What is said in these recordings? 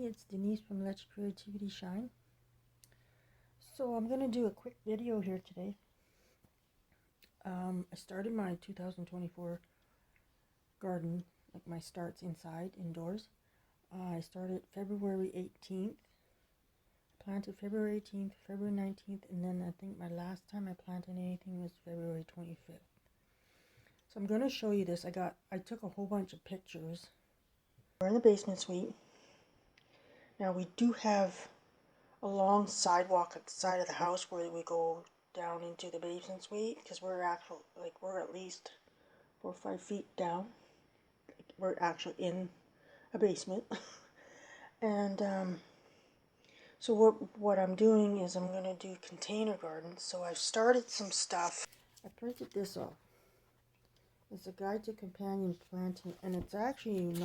it's Denise from Let's Creativity Shine. So I'm going to do a quick video here today. I started my 2024 garden, like my starts inside, indoors. I started February 18th, planted February 18th, February 19th, and then I think my last time I planted anything was February 25th. So I'm going to show you this. I took a whole bunch of pictures. We're in the basement suite. Now we do have a long sidewalk at the side of the house where we go down into the basement suite, because we're at least 4 or 5 feet down. We're actually in a basement. And so what I'm doing is I'm going to do container gardens. So I've started some stuff. I printed this off. It's a guide to companion planting, and it's actually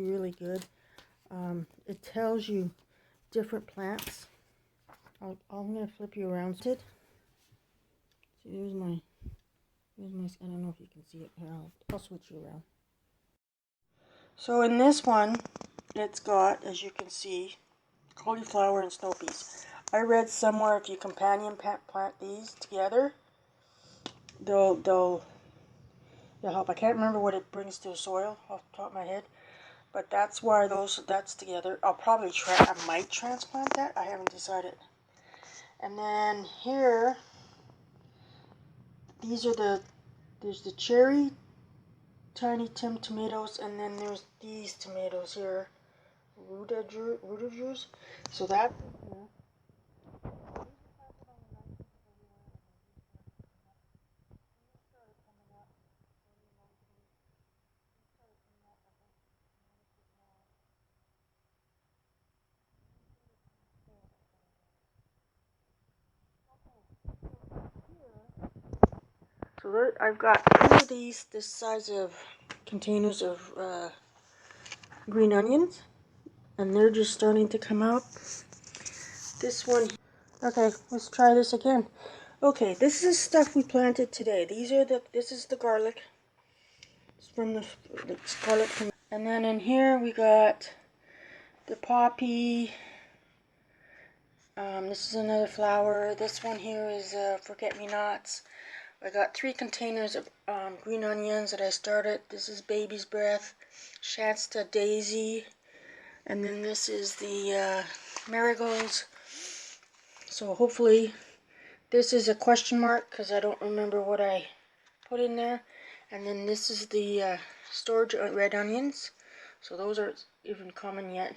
really good. It tells you different plants. I'm going to flip you around. See, there's my, I don't know if you can see it here. I'll switch you around. So in this one, it's got, as you can see, cauliflower and snow peas. I read somewhere if you companion plant these together, they'll help. I can't remember what it brings to the soil off the top of my head, but that's why that's together. I might transplant that. I haven't decided. And then here, there's the cherry Tiny Tim tomatoes, and then there's these tomatoes here, root-of-juice. So that, so there, I've got two of these, this size of containers of green onions, and they're just starting to come out. This one, okay, let's try this again. Okay, this is stuff we planted today. This is the garlic. It's from the garlic. And then in here we got the poppy. This is another flower. This one here is forget-me-nots. I got 3 containers of green onions that I started. This is baby's breath, Shasta daisy, and then this is the marigolds. So hopefully this is a question mark because I don't remember what I put in there. And then this is the storage red onions. So those aren't even common yet.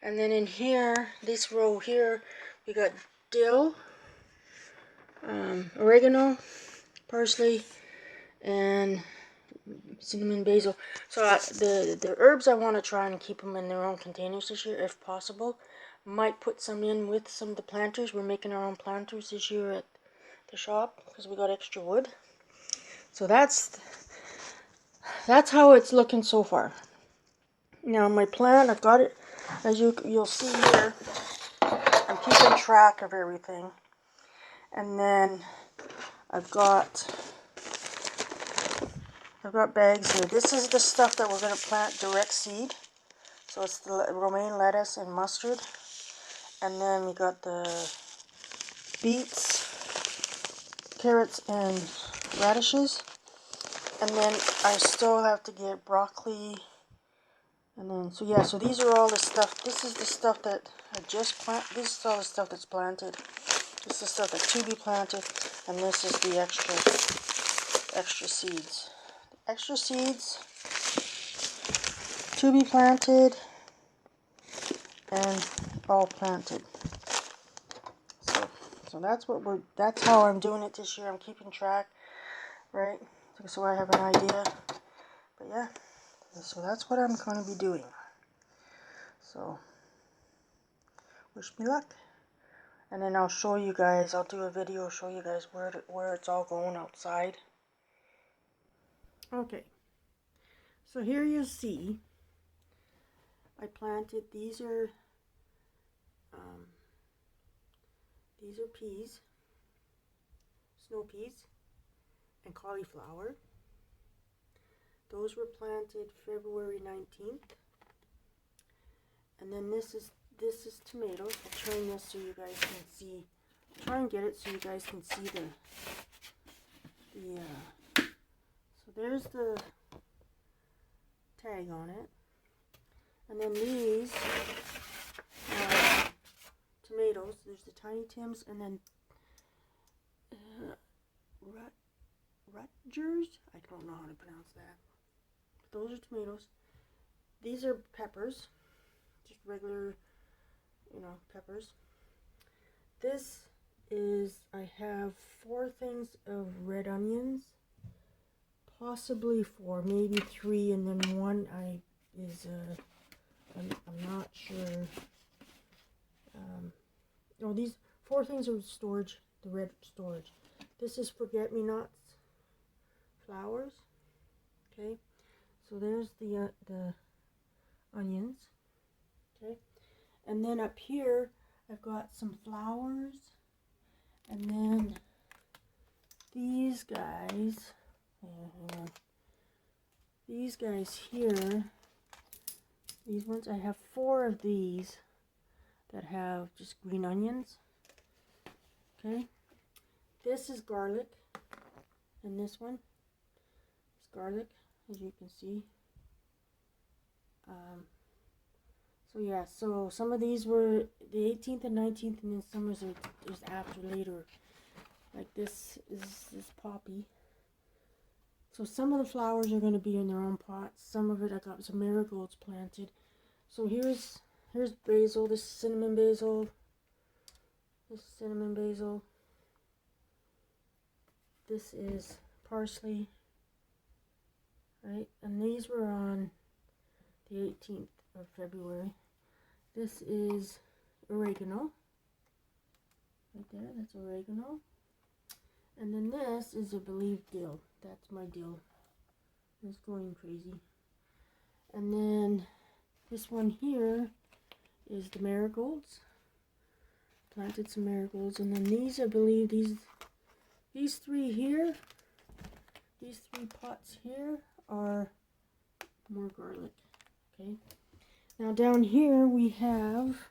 And then in here, this row here, we got dill, oregano, parsley, and cinnamon, basil. So the herbs, I want to try and keep them in their own containers this year if possible. Might put some in with some of the planters. We're making our own planters this year at the shop because we got extra wood. So that's how it's looking so far. Now my plan, I've got it, as you'll see here, I'm keeping track of everything. And then I've got bags here. This is the stuff that we're going to plant direct seed. So it's the romaine lettuce and mustard. And then we got the beets, carrots, and radishes. And then I still have to get broccoli. And then, so yeah, so these are all the stuff. This is the stuff that I just planted. This is all the stuff that's planted. This is the stuff that's to be planted. And this is the extra seeds. Extra seeds to be planted and all planted. So that's how I'm doing it this year. I'm keeping track, right? So I have an idea. But yeah, so that's what I'm going to be doing. So wish me luck. And then I'll show you guys, I'll do a video, show you guys where it's all going outside. Okay, so here you see, I planted, these are peas, snow peas, and cauliflower. Those were planted February 19th. And then this is tomatoes. I'll turn this so you guys can see. Try and get it so you guys can see the so there's the tag on it. And then these tomatoes. There's the Tiny Tims, and then Rutgers. I don't know how to pronounce that. But those are tomatoes. These are peppers, just regular, peppers. This is, I have 4 things of red onions, possibly 4, maybe 3, and then one I'm not sure. No, these 4 things are storage, the red storage. This is forget-me-nots flowers. Okay, so there's the onions. Okay, and then up here I've got some flowers, and then these guys. Hang on. These guys here. These ones, I have 4 of these that have just green onions. Okay, this is garlic, and this one is garlic, as you can see. So yeah, so some of these were the 18th and 19th, and then some is after later. Like this is this poppy. So some of the flowers are going to be in their own pots. Some of it I got some marigolds planted. So here's basil. This is cinnamon basil. This is cinnamon basil. This is parsley. Right, and these were on the 18th of February. This is oregano. Right there, that's oregano. And then this is, I believe, dill. That's my dill. It's going crazy. And then this one here is the marigolds. Planted some marigolds. And then these, I believe, these 3 here, these 3 pots here are more garlic. Okay. Now down here we have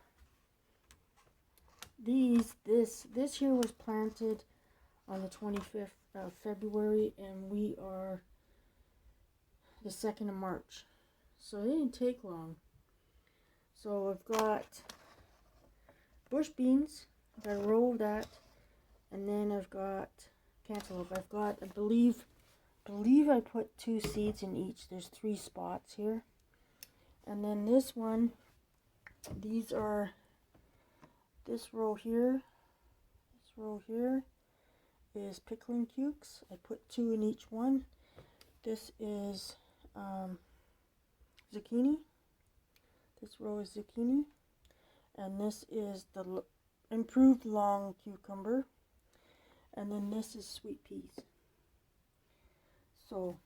these. This here was planted on the 25th of February, and we are the 2nd of March. So it didn't take long. So I've got bush beans. I've got a row of that, and then I've got cantaloupe. I've got, I believe I put 2 seeds in each. There's 3 spots here. And then this one, these are this row here is pickling cukes. I put 2 in each one. This is zucchini. This row is zucchini. And this is the improved long cucumber. And then this is sweet peas. So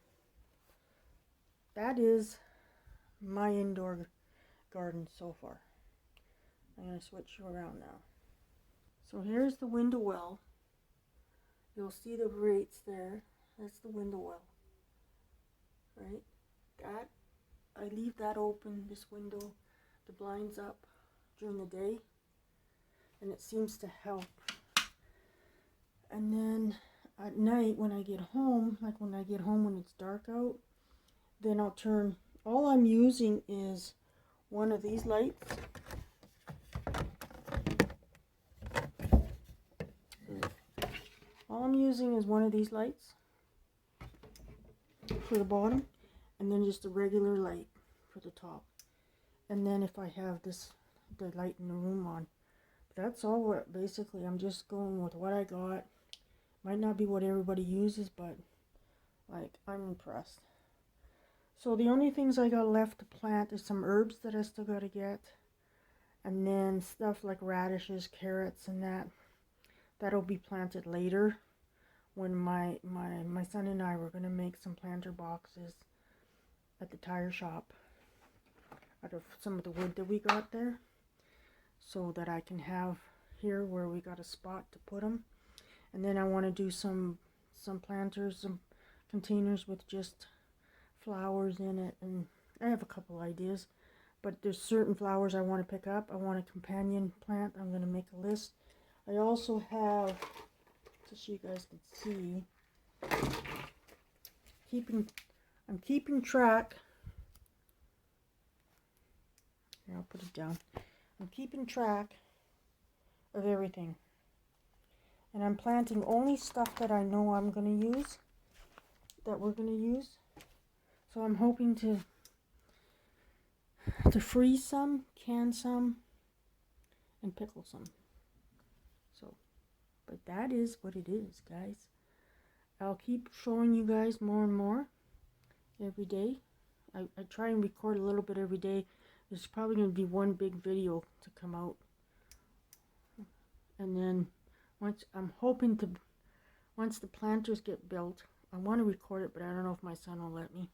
that is my indoor garden so far. I'm going to switch you around now. So here's the window well. You'll see the grates there. That's the window well. Right? That, I leave that open, this window, the blinds up during the day, and it seems to help. And then at night when I get home, when it's dark out, then I'll turn, all I'm using is one of these lights. All I'm using is one of these lights for the bottom, and then just a regular light for the top. And then if I have the light in the room on. But that's all. Basically, I'm just going with what I got. Might not be what everybody uses, but like, I'm impressed. So the only things I got left to plant is some herbs that I still got to get, and then stuff like radishes, carrots, and that'll be planted later when my son and I were going to make some planter boxes at the tire shop out of some of the wood that we got there, so that I can have here where we got a spot to put them. And then I want to do some planters, some containers with just flowers in it, and I have a couple ideas, but there's certain flowers I want to pick up. I want a companion plant. I'm going to make a list. I also have, just so you guys can see, I'm keeping track. Here, I'll put it down. I'm keeping track of everything. And I'm planting only stuff that I know I'm going to use, that we're going to use. So I'm hoping to freeze some, can some, and pickle some. So, but that is what it is, guys. I'll keep showing you guys more and more every day. I try and record a little bit every day. There's probably going to be one big video to come out. And then once the planters get built, I want to record it, but I don't know if my son will let me,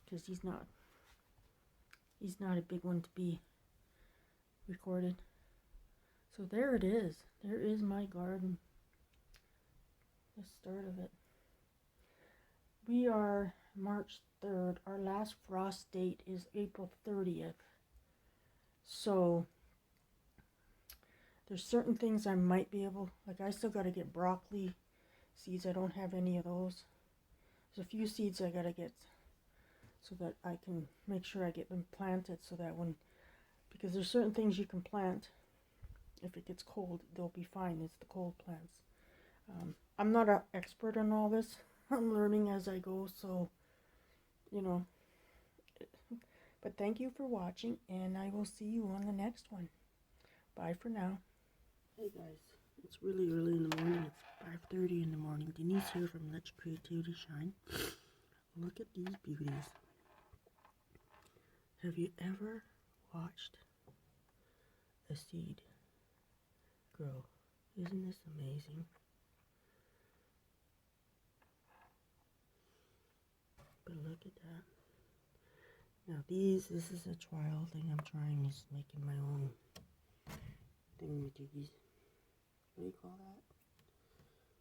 because he's not a big one to be recorded. So there it is. There is my garden. The start of it. We are March 3rd. Our last frost date is April 30th. So there's certain things I might be able, like I still got to get broccoli seeds. I don't have any of those. There's a few seeds I got to get so that I can make sure I get them planted, so that because there's certain things you can plant. If it gets cold, they'll be fine. It's the cold plants. I'm not an expert on all this. I'm learning as I go, so, you know. But thank you for watching, and I will see you on the next one. Bye for now. Hey guys, it's really early in the morning. It's 5:30 in the morning. Denise here from Let's Creativity Shine. Look at these beauties. Have you ever watched a seed grow? Isn't this amazing? But look at that. Now this is a trial thing I'm trying, is making my own thingamajiggies. What do you call that?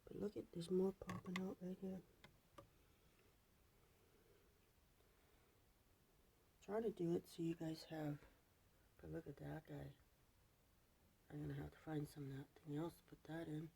But look at, there's more popping out right here. Try to do it so you guys have, but look at that guy. I'm gonna have to find something else to put that in.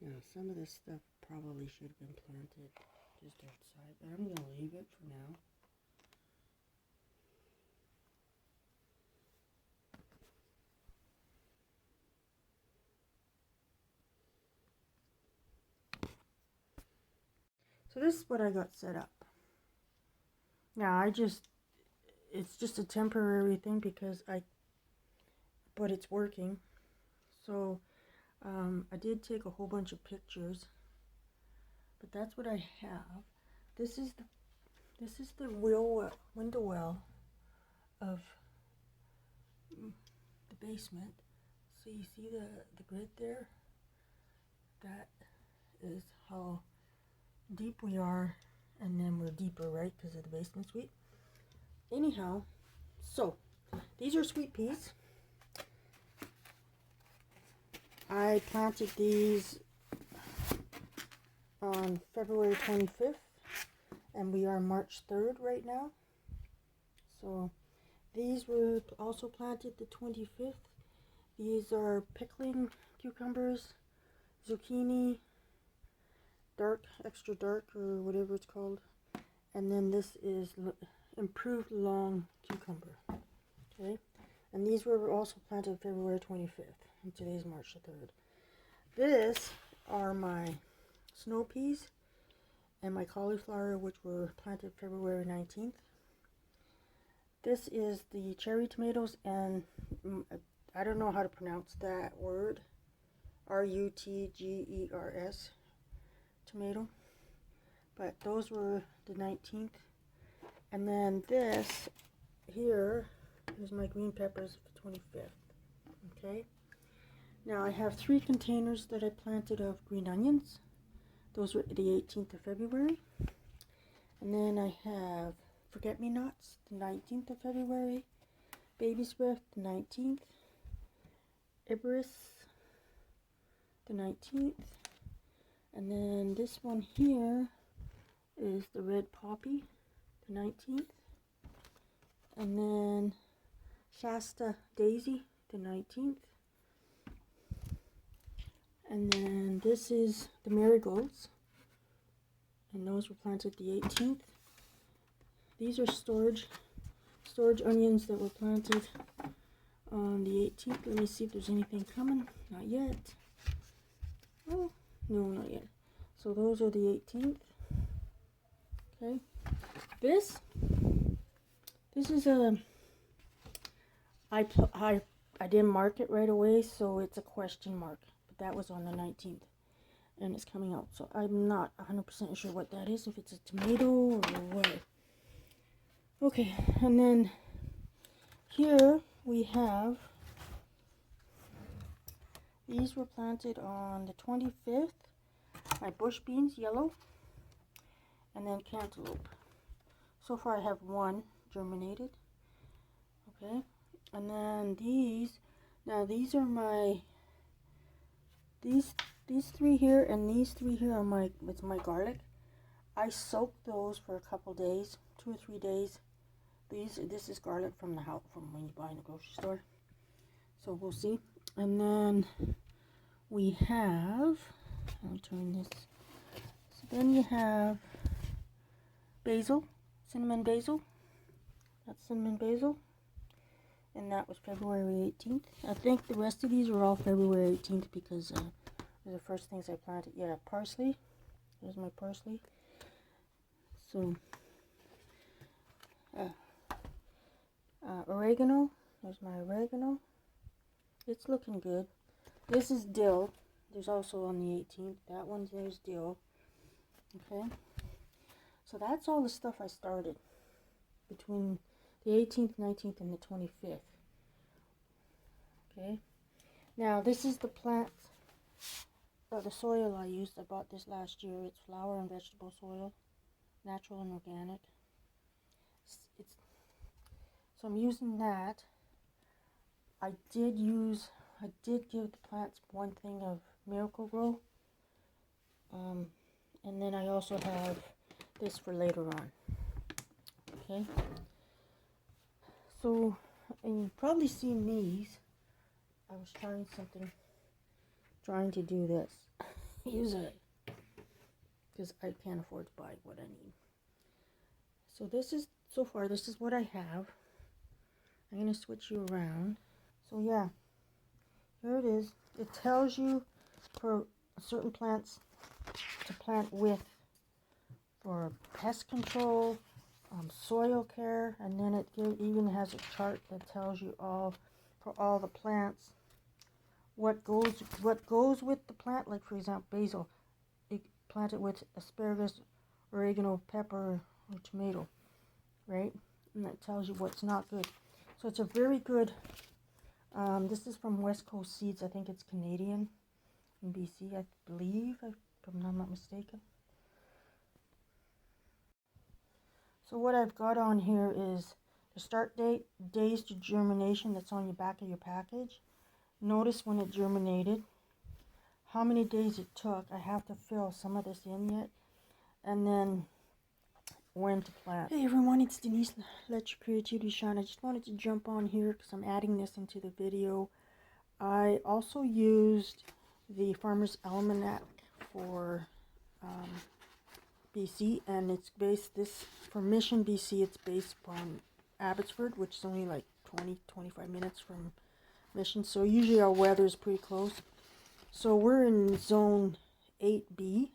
Now, some of this stuff probably should have been planted just outside, but I'm going to leave it for now. So this is what I got set up. Now, it's just a temporary thing but it's working. So, I did take a whole bunch of pictures, but that's what I have. This is the window well of the basement. So you see the grid there? That is how deep we are, and then we're deeper, right, because of the basement suite. Anyhow, so these are sweet peas. I planted these on February 25th, and we are March 3rd right now. So these were also planted the 25th. These are pickling cucumbers, zucchini, dark, extra dark, or whatever it's called. And then this is improved long cucumber. Okay, and these were also planted February 25th, and today's March the 3rd. This are my snow peas and my cauliflower, which were planted February 19th. This is the cherry tomatoes, and I don't know how to pronounce that word, Rutgers tomato, but those were the 19th. And then this here is my green peppers for the 25th. Okay, Now I have 3 containers that I planted of green onions. Those were the 18th of February. And then I have forget-me-nots, the 19th of February. Baby swift, the 19th. Iberis, the 19th. And then this one here is the red poppy, the 19th. And then Shasta daisy, the 19th. And then this is the marigolds, and those were planted the 18th. These are storage onions that were planted on the 18th. Let me see if there's anything coming. Not yet. Oh, no, not yet. So those are the 18th. Okay. This is a, I didn't mark it right away, so it's a question mark. But that was on the 19th. And it's coming out. So I'm not 100% sure what that is. If it's a tomato or what. Okay. And then here we have, these were planted on the 25th. My bush beans, yellow. And then cantaloupe. So far I have 1 germinated. Okay. And then these, now these are my, these 3 here and these 3 here are my garlic. I soaked those for a couple days, 2 or 3 days. This is garlic from the house, from when you buy in the grocery store. So we'll see. And then we have, I'll turn this. So then you have basil, cinnamon basil. That's cinnamon basil. And that was February 18th. I think the rest of these are all February 18th because they're the first things I planted. Yeah, parsley. There's my parsley. So, oregano. There's my oregano. It's looking good. This is dill. There's also on the 18th. That one there's dill. Okay. So that's all the stuff I started between the 18th, 19th, and the 25th. Okay. Now this is the plant, the soil I used. I bought this last year. It's flower and vegetable soil, natural and organic. So I'm using that. I did give the plants 1 thing of Miracle-Gro. And then I also have this for later on. Okay. So, and you've probably seen these. I was trying to do this. Use it. Because I can't afford to buy what I need. So this is, so far, this is what I have. I'm going to switch you around. So yeah, here it is. It tells you for certain plants to plant with for pest control, soil care, and then it even has a chart that tells you all for all the plants what goes with the plant. Like for example, basil, you plant it with asparagus, oregano, pepper, or tomato, right? And that tells you what's not good. So it's a very good. This is from West Coast Seeds. I think it's Canadian in BC, I believe, if I'm not mistaken. So what I've got on here is the start date, days to germination. That's on the back of your package. Notice when it germinated, how many days it took. I have to fill some of this in yet. And then when to plant. Hey everyone, it's Denise. Let Your Creativity Shine. I just wanted to jump on here because I'm adding this into the video. I also used the Farmer's Almanac for BC, and it's based, this for Mission BC, it's based upon Abbotsford, which is only like 20-25 minutes from Mission, so usually our weather is pretty close. So we're in zone 8B,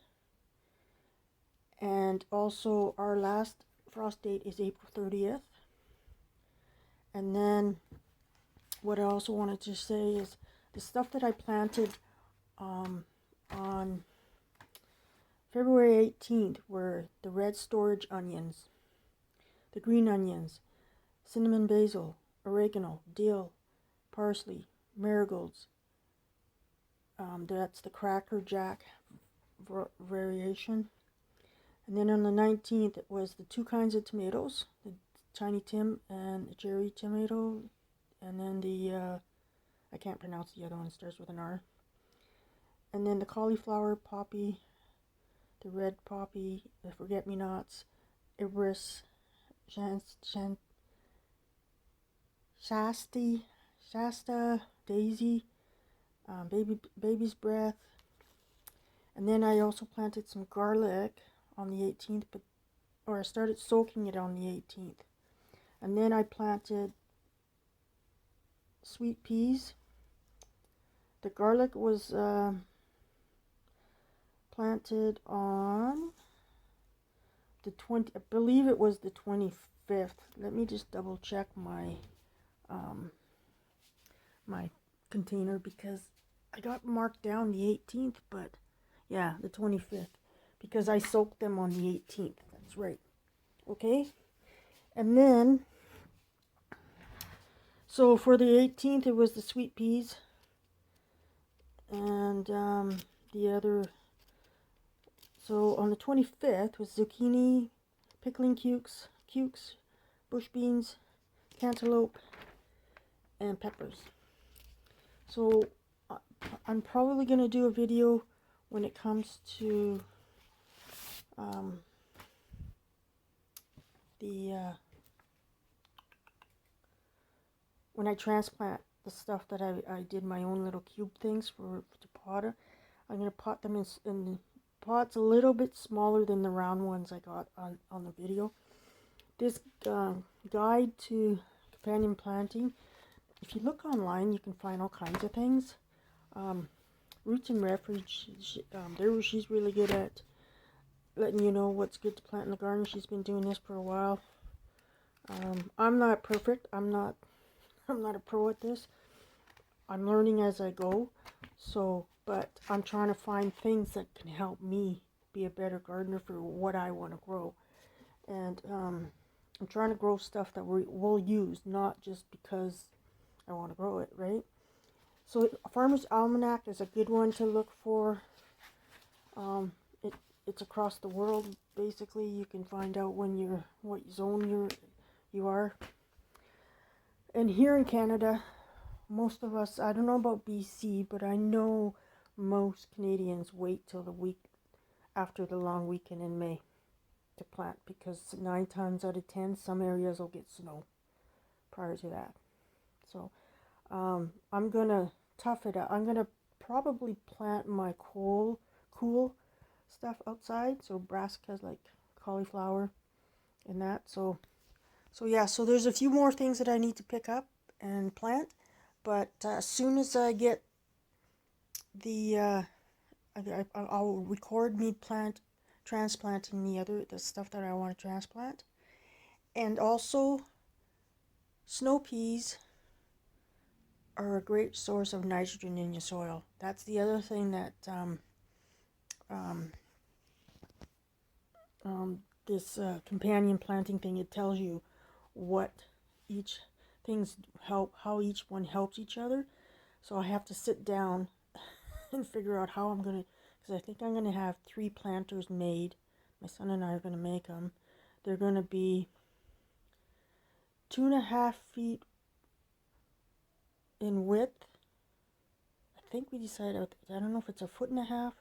and also our last frost date is April 30th. And then what I also wanted to say is the stuff that I planted on February 18th were the red storage onions, the green onions, cinnamon basil, oregano, dill, parsley, marigolds, That's the Cracker Jack variation. And then on the 19th, it was the 2 kinds of tomatoes, the Tiny Tim and the cherry tomato, and then the, I can't pronounce the other one, it starts with an R. And then the cauliflower poppy, the red poppy, the forget-me-nots, Ibris, Shasta, Daisy, baby's breath. And then I also planted some garlic on the 18th, I started soaking it on the 18th. And then I planted sweet peas. The garlic was planted on the I believe it was the 25th. Let me just double check my my container, because I got marked down the 18th, but yeah, the 25th, because I soaked them on the 18th. That's right. Okay. And then, so for the 18th, it was the sweet peas, and the other, so on the 25th was zucchini, pickling cukes, bush beans, cantaloupe, and peppers. So I'm probably going to do a video when it comes to when I transplant the stuff that I did my own little cube things for to pot. I'm going to pot them in pots a little bit smaller than the round ones I got on the video. This guide to companion planting, if you look online, you can find all kinds of things. Roots and Refuge, she's really good at letting you know what's good to plant in the garden. She's been doing this for a while. I'm not perfect. I'm not a pro at this. I'm learning as I go. So, but I'm trying to find things that can help me be a better gardener for what I want to grow. And I'm trying to grow stuff that we'll use, not just because I want to grow it, right? So Farmer's Almanac is a good one to look for. It's across the world. Basically, you can find out what zone you are. And here in Canada, most of us, I don't know about BC, but I know most Canadians wait till the week after the long weekend in May to plant, because 9 times out of 10, some areas will get snow prior to that. So I'm going to tough it out. I'm going to probably plant my cool stuff outside. So brassicas like cauliflower and that. So yeah, so there's a few more things that I need to pick up and plant. But as soon as I get the, I'll record me transplanting the stuff that I want to transplant. And also, snow peas are a great source of nitrogen in your soil. That's the other thing that this companion planting thing, it tells you what each things how each one helps each other. So I have to sit down and figure out how I'm going to, because I think I'm going to have 3 planters made. My son and I are going to make them. They're going to be 2.5 feet in width. I think we decided, I don't know if it's 1.5 feet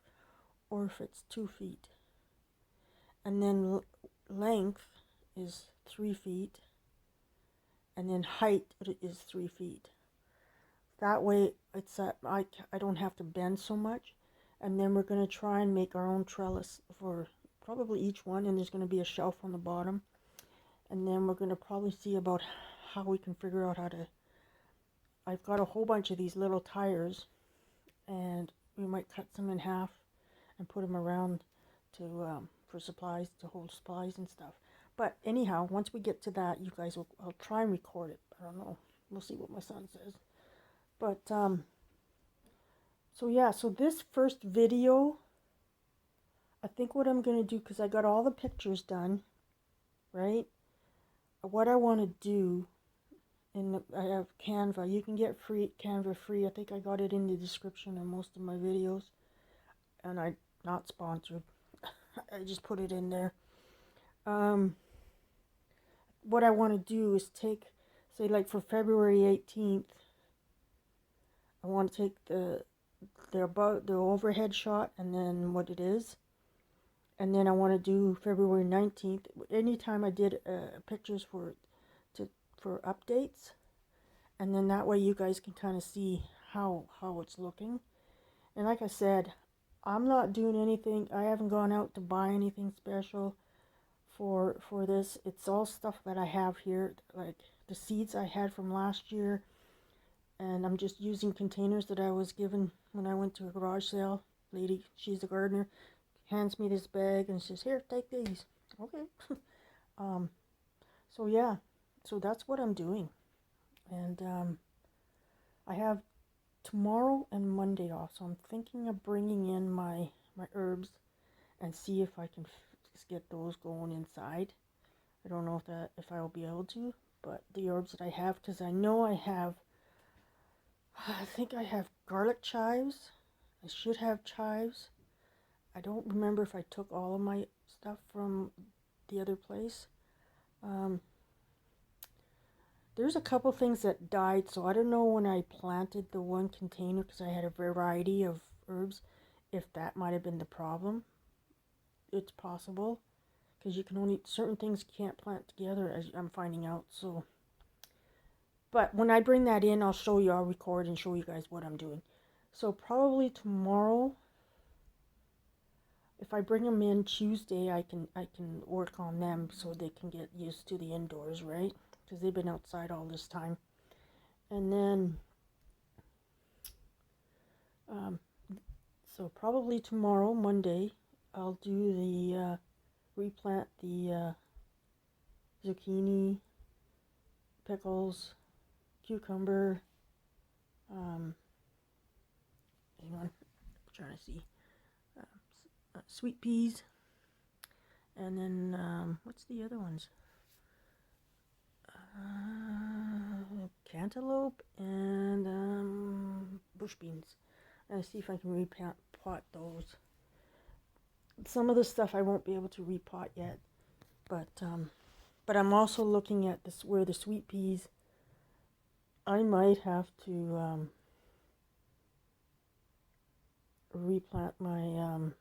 or if it's 2 feet. And then length is 3 feet. And then height is 3 feet. That way it's I don't have to bend so much. And then we're going to try and make our own trellis for probably each one, and there's going to be a shelf on the bottom. And then we're going to probably see about how we can figure out how to, I've got a whole bunch of these little tires, and we might cut some in half and put them around to for supplies, to hold supplies and stuff. But anyhow, once we get to that, you guys I'll try and record it. I don't know. We'll see what my son says. But so yeah, so this first video, I think what I'm going to do, because I got all the pictures done, right? What I want to do I have Canva. You can get Canva free. I think I got it in the description of most of my videos, and I not sponsored. I just put it in there. What I want to do is take, say, like for February 18th, I want to take the overhead shot and then what it is, and then I want to do February 19th. Anytime I did pictures for updates, and then that way you guys can kind of see how it's looking. And like I said, I'm not doing anything. I haven't gone out to buy anything special for this. It's all stuff that I have here, like the seeds I had from last year, and I'm just using containers that I was given when I went to a garage sale. Lady, she's a gardener, hands me this bag and says, "Here, take these." Okay. So yeah, so that's what I'm doing. And I have tomorrow and Monday off, so I'm thinking of bringing in my herbs and see if I can get those going inside. I don't know if I will be able to, but the herbs that I have, because I know I think I have garlic chives. I should have chives. I don't remember if I took all of my stuff from the other place. There's a couple things that died, so I don't know when I planted the one container, because I had a variety of herbs, if that might have been the problem. It's possible, because you can only, certain things can't plant together, as I'm finding out. So, but when I bring that in, I'll record and show you guys what I'm doing. So probably tomorrow, if I bring them in Tuesday, I can work on them so they can get used to the indoors, right? Because they've been outside all this time. And then, so probably tomorrow, Monday, I'll do the replant the zucchini, pickles, cucumber. Hang on, I'm trying to see. Sweet peas, and then what's the other ones? Cantaloupe and bush beans. And see if I can repot those. Some of the stuff I won't be able to repot yet, but I'm also looking at this where the sweet peas. I might have to replant my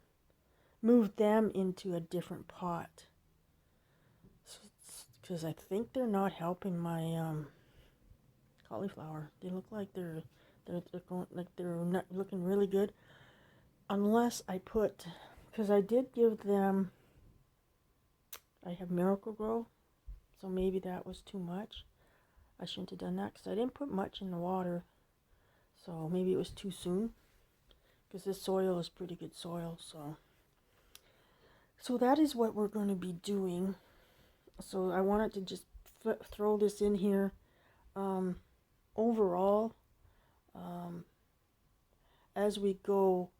move them into a different pot, because I think they're not helping my cauliflower. They look like they're going, like they're not looking really good, unless I put, because I did give them, I have Miracle-Gro, so maybe that was too much. I shouldn't have done that, because I didn't put much in the water, so maybe it was too soon, because this soil is pretty good soil. So that is what we're going to be doing. So I wanted to just throw this in here. Overall, as we go,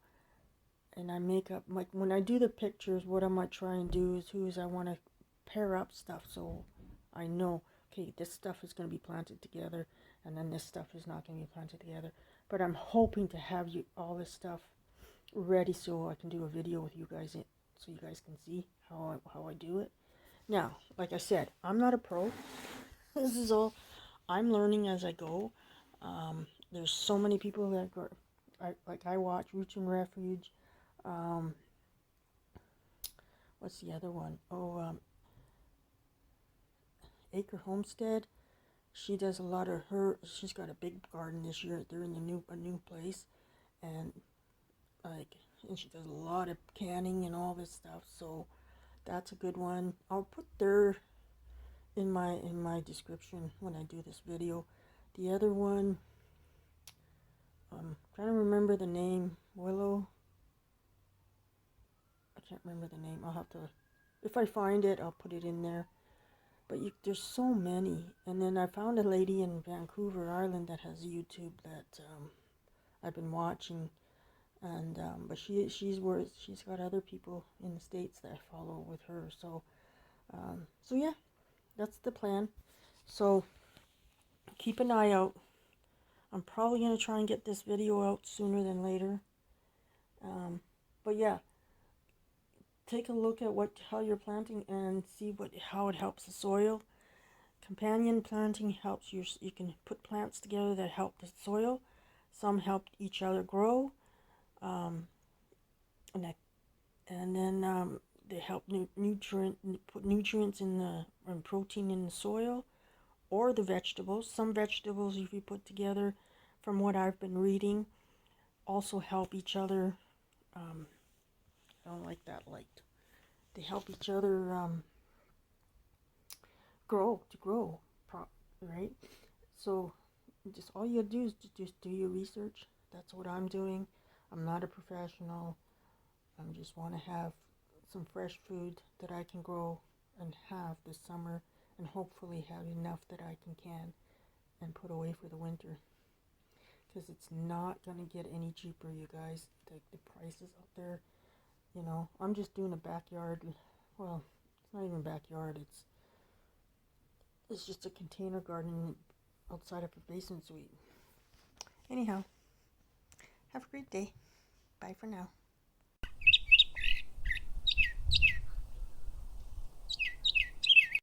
and I make up, like when I do the pictures, what I might try and do is I want to pair up stuff, so I know, okay, this stuff is going to be planted together, and then this stuff is not going to be planted together. But I'm hoping to have all this stuff ready so I can do a video with you guys, so you guys can see how I do it. Now, like I said, I'm not a pro. This is all I'm learning as I go. There's so many people that I watch Roots and Refuge. What's the other one? Acre Homestead. She does a lot of she's got a big garden this year. They're in a new place, and she does a lot of canning and all this stuff. So that's a good one. I'll put their in my description when I do this video. The other one, trying to remember the name. Willow. I can't remember the name. I'll have to, if I find it, I'll put it in there. But there's so many. And then I found a lady in Vancouver, Ireland, that has YouTube that I've been watching. And but she's got other people in the States that follow with her. So yeah, that's the plan. So keep an eye out. I'm probably going to try and get this video out sooner than later. But yeah, take a look at how you're planting and see how it helps the soil. Companion planting helps you can put plants together that help the soil. Some help each other grow. Um, and then they help put nutrients and protein in the soil, or the vegetables. Some vegetables, if you put together, from what I've been reading, also help each other. I don't like that light. They help each other grow, right? So just all you do is just do your research. That's what I'm doing. I'm not a professional. I just want to have some fresh food that I can grow and have this summer, and hopefully have enough that I can and put away for the winter, because it's not going to get any cheaper, you guys. The prices out there, I'm just doing a backyard. Well, it's not even backyard. It's just a container garden outside of a basement suite. Anyhow, have a great day. Bye for now.